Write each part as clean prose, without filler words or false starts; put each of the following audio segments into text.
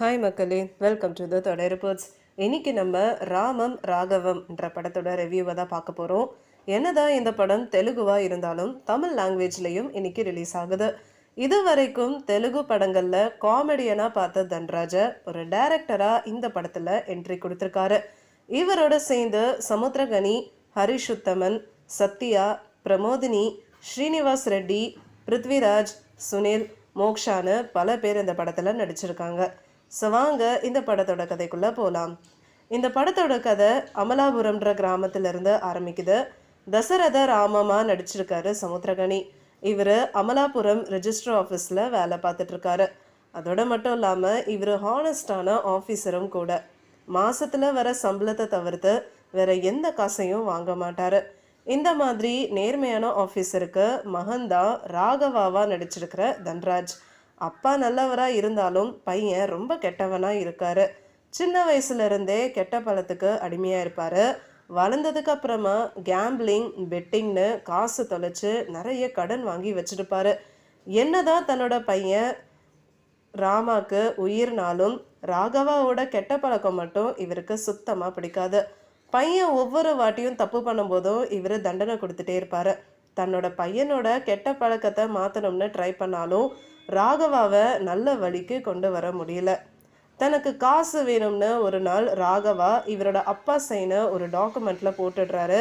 Hi மக்களே, welcome to the தொடர் reports. இன்னைக்கு நம்ம ராமம் ராகவம் என்ற படத்தோட ரிவ்யூவை தான் பார்க்க போகிறோம். என்னதான் இந்த படம் தெலுங்குவாக இருந்தாலும் தமிழ் லாங்குவேஜ்லேயும் இன்னைக்கு ரிலீஸ் ஆகுது. இது வரைக்கும் தெலுங்கு படங்களில் காமெடியனாக பார்த்த தன்ராஜை ஒரு டைரக்டராக இந்த படத்தில் என்ட்ரி கொடுத்துருக்காரு. இவரோட சேர்ந்து சமுத்திரகனி, ஹரிஷ் உத்தமன், சத்யா, பிரமோதினி, ஸ்ரீனிவாஸ் ரெட்டி, பிருத்விராஜ், சுனில், மோக்ஷான்னு பல பேர் இந்த படத்தில் நடிச்சிருக்காங்க. ஸோ வாங்க இந்த படத்தோட கதைக்குள்ளே போகலாம். இந்த படத்தோட கதை அமலாபுரம்ன்ற கிராமத்திலிருந்து ஆரம்பிக்குது. தசரத ராமமாக நடிச்சிருக்காரு சமுத்திரகனி. இவர் அமலாபுரம் ரெஜிஸ்டர் ஆஃபீஸில் வேலை பார்த்துட்ருக்காரு. அதோட மட்டும் இல்லாமல் இவர் ஹானஸ்டான ஆஃபீஸரும் கூட. மாதத்தில் வர சம்பளத்தை தவிர்த்து வேற எந்த காசையும் வாங்க மாட்டார். இந்த மாதிரி நேர்மையான ஆஃபீஸருக்கு மகன்தா ராகவாவா நடிச்சிருக்கிற தன்ராஜ். அப்பா நல்லவராக இருந்தாலும் பையன் ரொம்ப கெட்டவனாக இருக்காரு. சின்ன வயசுலேருந்தே கெட்ட பழத்துக்கு அடிமையாக இருப்பார். வளர்ந்ததுக்கு அப்புறமா கேம்பிளிங், பெட்டிங்னு காசு தொலைச்சு நிறைய கடன் வாங்கி வச்சுருப்பாரு. என்னதான் தன்னோட பையன் ராமாக்கு உயிர்னாலும் ராகவாவோட கெட்ட பழக்கம் மட்டும் இவருக்கு சுத்தமாக பிடிக்காது. பையன் ஒவ்வொரு வாட்டியும் தப்பு பண்ணும்போதும் இவர் தண்டனை கொடுத்துட்டே இருப்பார். தன்னோட பையனோட கெட்ட பழக்கத்தை மாற்றணும்னு ட்ரை பண்ணாலும் ராகவாவை நல்ல வழிக்கு கொண்டு வர முடியல. தனக்கு காசு வேணும்னு ஒரு நாள் ராகவா இவரோட அப்பா சைனை ஒரு டாக்குமெண்ட்ல போட்டுடுறாரு.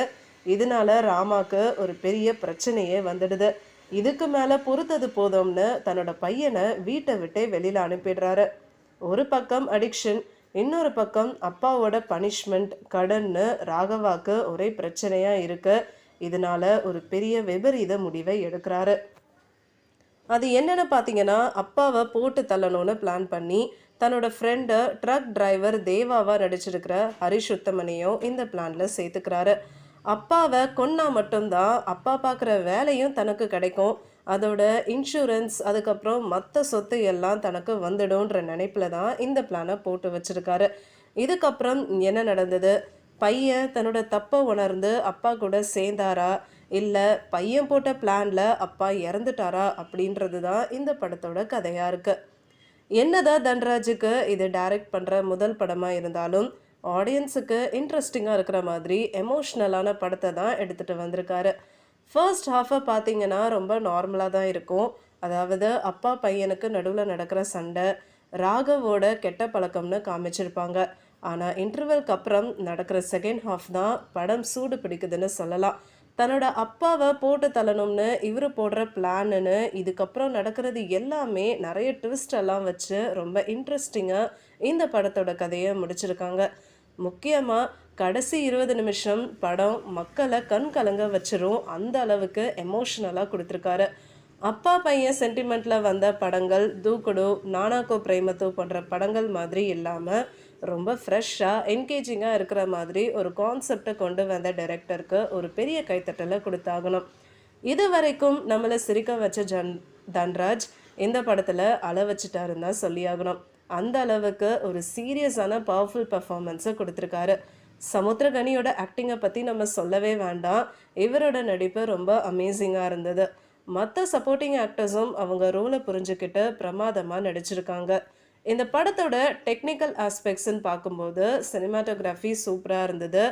இதனால ராமாக்கு ஒரு பெரிய பிரச்சனையே வந்துடுது. இதுக்கு மேலே பொறுத்தது போதும்னு தன்னோட பையனை வீட்டை விட்டே வெளியில் அனுப்பிடுறாரு. ஒரு பக்கம் அடிக்ஷன், இன்னொரு பக்கம் அப்பாவோட பனிஷ்மெண்ட், கடன்னு ராகவாக்கு ஒரே பிரச்சனையாக இருக்கு. இதனால ஒரு பெரிய விபரீத முடிவை எடுக்கிறாரு. அது என்னென்னு பார்த்தீங்கன்னா, அப்பாவை போட்டு தள்ளணும்னு பிளான் பண்ணி தன்னோட ஃப்ரெண்டு ட்ரக் டிரைவர் தேவாவாக நடிச்சிருக்கிற ஹரிஷ் உத்தமனையும் இந்த பிளானில் சேர்த்துக்கிறாரு. அப்பாவை கொன்னா மட்டும்தான் அப்பா பார்க்குற வேலையும் தனக்கு கிடைக்கும், அதோட இன்சூரன்ஸ், அதுக்கப்புறம் மற்ற சொத்து எல்லாம் தனக்கு வந்துடும்ன்ற நினைப்பில் தான் இந்த பிளானை போட்டு வச்சுருக்காரு. இதுக்கப்புறம் என்ன நடந்தது? பையன் தன்னோட தப்பை உணர்ந்து அப்பா கூட சேர்ந்தாரா, இல்லை பையன் போட்ட பிளானில் அப்பா இறந்துட்டாரா அப்படின்றது தான் இந்த படத்தோட கதையாக இருக்குது. என்னதான் தன்ராஜுக்கு இது டைரக்ட் பண்ணுற முதல் படமாக இருந்தாலும் ஆடியன்ஸுக்கு இன்ட்ரெஸ்டிங்காக இருக்கிற மாதிரி எமோஷ்னலான படத்தை தான் எடுத்துகிட்டு வந்திருக்காரு. ஃபர்ஸ்ட் ஹாஃபை பார்த்தீங்கன்னா ரொம்ப நார்மலாக தான் இருக்கும். அதாவது அப்பா பையனுக்கு நடுவில் நடக்கிற சண்டை, ராகவோட கெட்ட பழக்கம்னு காமிச்சிருப்பாங்க. ஆனால் இன்டர்வெல்க்கு அப்புறம் நடக்கிற செகண்ட் ஹாஃப் தான் படம் சூடு பிடிக்குதுன்னு சொல்லலாம். தன்னோட அப்பாவை போட்டு தள்ளணும்னு இவர் போடுற பிளான்னு இதுக்கப்புறம் நடக்கிறது எல்லாமே நிறைய ட்விஸ்ட் எல்லாம் வச்சு ரொம்ப இன்ட்ரெஸ்டிங்காக இந்த படத்தோட கதையை முடிச்சிருக்காங்க. முக்கியமாக கடைசி 20 நிமிஷம் படம் மக்களை கண் கலங்க வச்சிரும், அந்த அளவுக்கு எமோஷ்னலாக கொடுத்துருக்காரு. அப்பா பையன் சென்டிமெண்ட்டில் வந்த படங்கள் தூக்குடு, நானாக்கோ பிரேமத்தோ போன்ற படங்கள் மாதிரி இல்லாமல் ரொம்ப ஃப்ரெஷ்ஷாக என்கேஜிங்காக இருக்கிற மாதிரி ஒரு கான்செப்டை கொண்டு வந்த டைரக்டருக்கு ஒரு பெரிய கைத்தட்டலை கொடுத்தாகணும். இது வரைக்கும் நம்மளை சிரிக்க வச்ச தன்ராஜ் இந்த படத்தில் அள வச்சுட்டாருன்னு தான் சொல்லியாகணும். அந்த அளவுக்கு ஒரு சீரியஸான பவர்ஃபுல் பர்ஃபார்மன்ஸை கொடுத்துருக்காரு. சமுத்திரகனியோட ஆக்டிங்கை பற்றி நம்ம சொல்லவே வேண்டாம். இவரோட நடிப்பு ரொம்ப அமேசிங்காக இருந்தது. மற்ற சப்போர்ட்டிங் ஆக்டர்ஸும் அவங்க ரோலை புரிஞ்சுக்கிட்டு பிரமாதமாக நடிச்சிருக்காங்க. இந்த படத்தோட டெக்னிக்கல் ஆஸ்பெக்ட்ஸ்ன்னு பார்க்கும்போது சினிமாட்டோகிராஃபி சூப்பராக இருந்தது.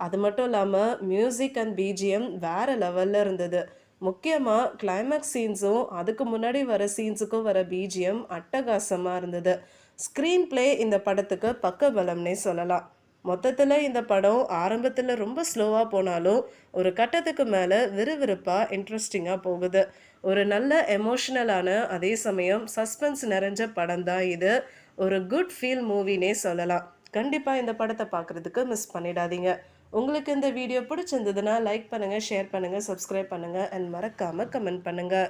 அது மட்டும் இல்லாமல் மியூசிக் அண்ட் பிஜிஎம் வேறு லெவலில் இருந்தது. முக்கியமாக கிளைமேக்ஸ் சீன்ஸும் அதுக்கு முன்னாடி வர சீன்ஸுக்கும் வர பிஜிஎம் அட்டகாசமாக இருந்தது. ஸ்க்ரீன் பிளே இந்த படத்துக்கு பக்கபலம்னே சொல்லலாம். மொத்தத்தில் இந்த படம் ஆரம்பத்தில் ரொம்ப ஸ்லோவாக போனாலும் ஒரு கட்டத்துக்கு மேலே விறுவிறுப்பாக இன்ட்ரெஸ்டிங்காக போகுது. ஒரு நல்ல எமோஷ்னலான அதே சமயம் சஸ்பென்ஸ் நிறைஞ்ச படம் தான் இது. ஒரு குட் ஃபீல் மூவினே சொல்லலாம். கண்டிப்பாக இந்த படத்தை பார்க்குறதுக்கு மிஸ் பண்ணிடாதீங்க. உங்களுக்கு இந்த வீடியோ பிடிச்சிருந்ததுன்னா லைக் பண்ணுங்கள், ஷேர் பண்ணுங்கள், சப்ஸ்கிரைப் பண்ணுங்கள் அண்ட் மறக்காமல் கமெண்ட் பண்ணுங்கள்.